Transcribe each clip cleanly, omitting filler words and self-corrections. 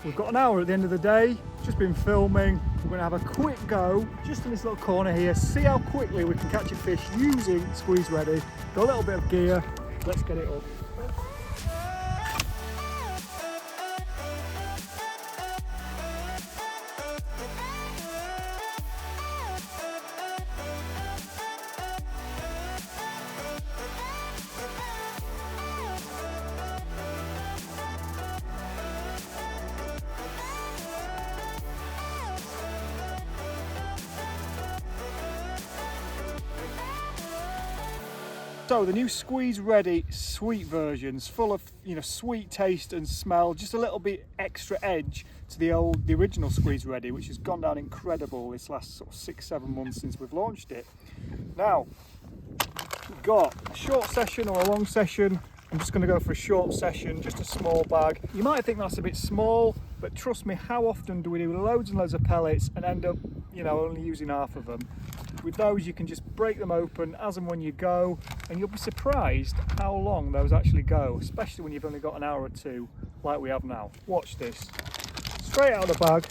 We've got an hour at the end of the day, just been filming. We're going to have a quick go just in this little corner here, see how quickly we can catch a fish using Squeeze Ready. Got a little bit of gear, let's get it up. So the new Squeeze Ready sweet versions, full of sweet taste and smell, just a little bit extra edge to the original Squeeze Ready, which has gone down incredible this last sort of 6-7 months since we've launched it. Now we've got a short session or a long session. I'm just going to go for a short session, just a small bag. You might think that's a bit small, but trust me, how often do we do loads and loads of pellets and end up only using half of them? With those you can just break them open as and when you go, and you'll be surprised how long those actually go, especially when you've only got an hour or two like we have now. Watch this. Straight out of the bag.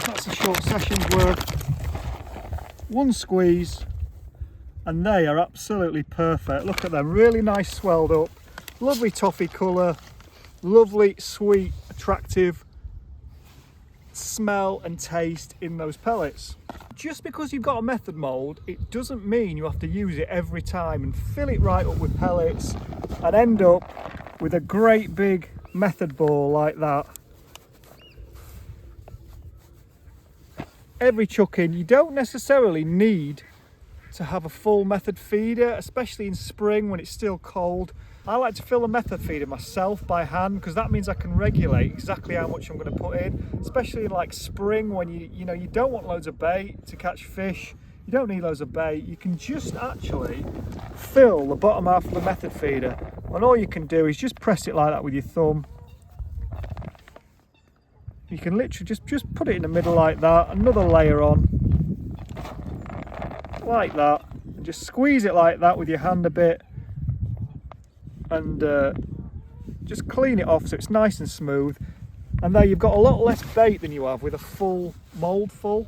That's a short session's worth. One squeeze and they are absolutely perfect. Look at them, really nice swelled up, lovely toffee colour, lovely, sweet, attractive smell and taste in those pellets. Just because you've got a method mould, it doesn't mean you have to use it every time and fill it right up with pellets and end up with a great big method ball like that. Every chuck in, you don't necessarily need to have a full method feeder, especially in spring when it's still cold. I like to fill a method feeder myself by hand because that means I can regulate exactly how much I'm going to put in, especially in like spring when you don't want loads of bait to catch fish. You don't need loads of bait. You can just actually fill the bottom half of the method feeder, and all you can do is just press it like that with your thumb. You can literally just put it in the middle like that, another layer on like that, and just squeeze it like that with your hand a bit, and just clean it off so it's nice and smooth. And there you've got a lot less bait than you have with a full mould full.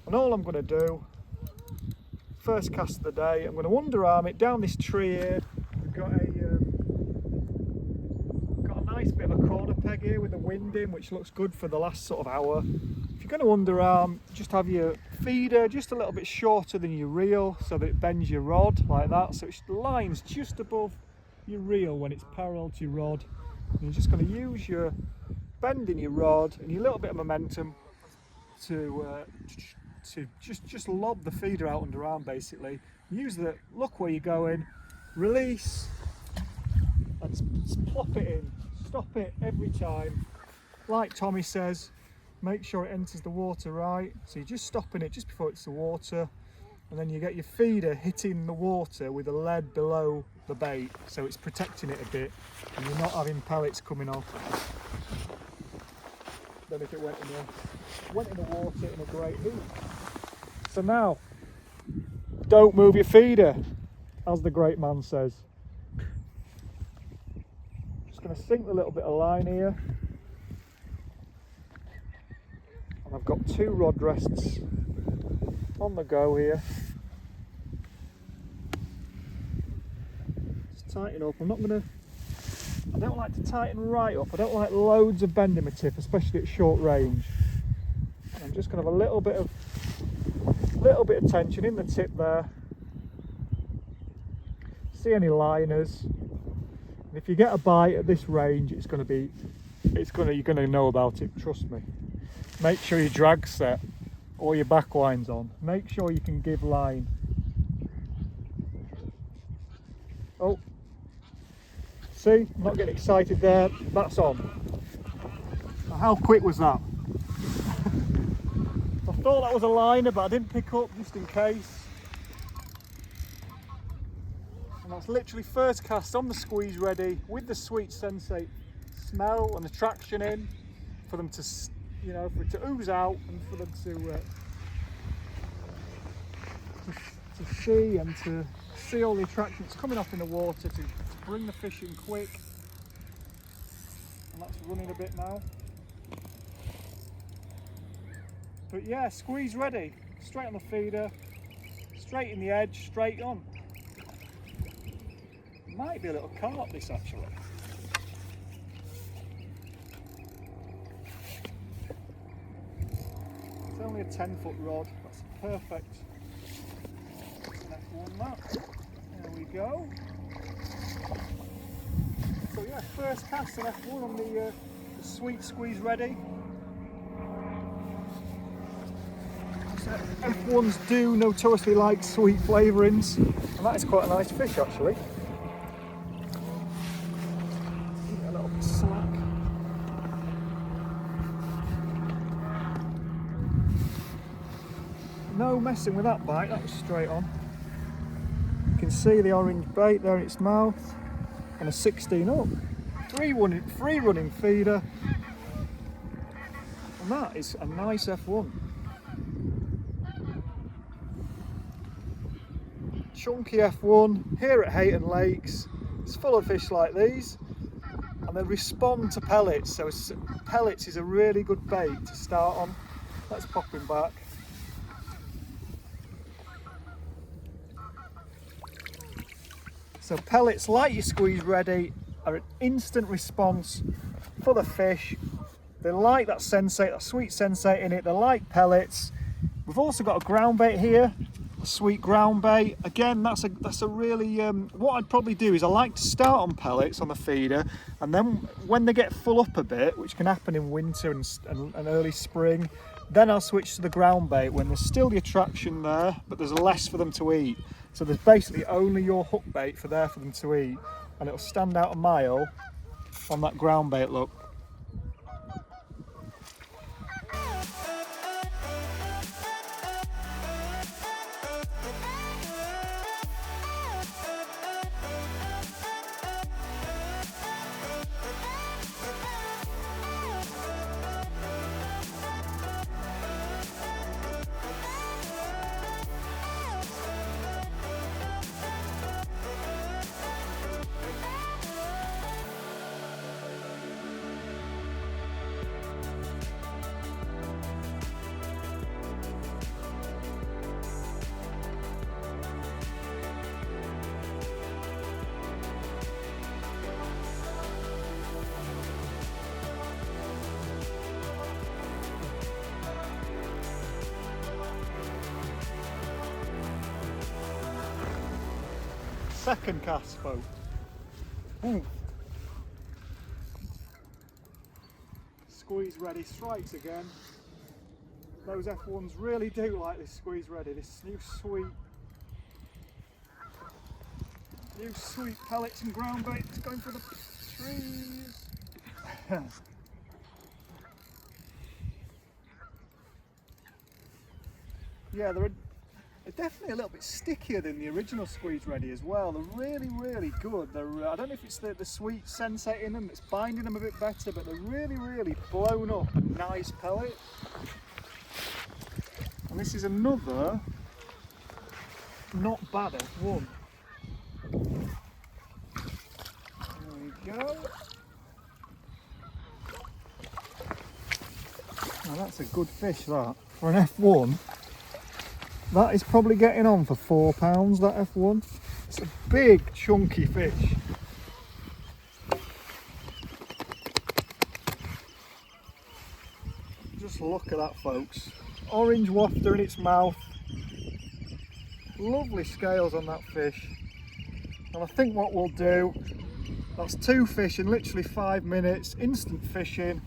And all I'm going to do, first cast of the day, I'm going to underarm it down this tree here. We've got a nice bit of a corner peg here with the wind in, which looks good for the last sort of hour. If you're going to underarm, just have your feeder just a little bit shorter than your reel so that it bends your rod like that, so it lines just above your reel when it's parallel to your rod. And you're just going to use your bend in your rod and your little bit of momentum to just lob the feeder out underarm basically. Use the look where you're going, release, and just plop it in. Stop it every time. Like Tommy says, make sure it enters the water right. So you're just stopping it just before it's the water, and then you get your feeder hitting the water with the lead below the bait, so it's protecting it a bit and you're not having pellets coming off. Then if it went in the water in a great heat. So now, don't move your feeder, as the great man says. Just going to sink the little bit of line here, and I've got 2 rod rests on the go here. Tighten up. I don't like to tighten right up. I don't like loads of bend in my tip, especially at short range. I'm just going to have a little bit of tension in the tip there. See any liners? And if you get a bite at this range, you're going to know about it. Trust me. Make sure your drag's set or your back line's on. Make sure you can give line. Oh. See, I'm not getting excited there, that's on. Now, how quick was that? I thought that was a liner, but I didn't pick up just in case. And that's literally first cast on the Squeeze Ready with the sweet sensate smell and attraction in, for them to, for it to ooze out and for them to see and to see all the attraction that's coming off in the water, to bring the fish in quick. And that's running a bit now. But yeah, squeeze ready. Straight on the feeder, straight in the edge, straight on. Might be a little carp this actually. It's only a 10-foot rod, that's perfect. That's an F1 that. There we go. So yeah, first cast an F1 on the sweet squeeze ready. So F1s do notoriously like sweet flavourings, and that is quite a nice fish actually. A little bit slack. No messing with that bite, that was straight on. You can see the orange bait there in its mouth, and a 16 up. Free running feeder, and that is a nice F1. Chunky F1 here at Hayton Lakes. It's full of fish like these, and they respond to pellets, so pellets is a really good bait to start on. Let's pop him back. So pellets, like your squeeze ready, are an instant response for the fish. They like that sensate, that sweet sensate in it. They like pellets. We've also got a ground bait here, a sweet ground bait. Again, that's a really what I'd probably do is I like to start on pellets on the feeder, and then when they get full up a bit, which can happen in winter and early spring, then I'll switch to the ground bait when there's still the attraction there, but there's less for them to eat. So there's basically only your hook bait for them to eat, and it'll stand out a mile on that ground bait look. Second cast, folks. Ooh. Squeeze ready strikes again. Those F1s really do like this squeeze ready, this new sweet pellets and ground bait. It's going for the trees. Yeah, they're definitely a little bit stickier than the original squeeze ready as well. They're really, really good. I don't know if it's the sweet sensate in them that's binding them a bit better, but they're really, really blown up and nice pellet. And this is another not bad F1. There we go. Now that's a good fish, that. For an F1. That is probably getting on for £4, that F1. It's a big, chunky fish. Just look at that, folks. Orange wafter in its mouth. Lovely scales on that fish. And I think what we'll do, that's 2 fish in literally 5 minutes, instant fishing.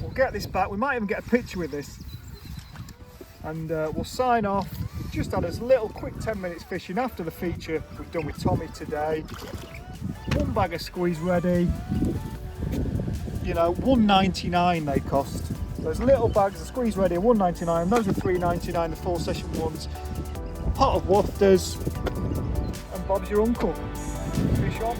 We'll get this back. We might even get a picture with this. And we'll sign off. We've just had a little quick 10 minutes fishing after the feature we've done with Tommy today. 1 bag of squeeze ready. You know, £1.99 they cost. Those little bags of squeeze ready are £1.99. Those are £3.99, the full session ones. A pot of wafters, and Bob's your uncle. Fish on.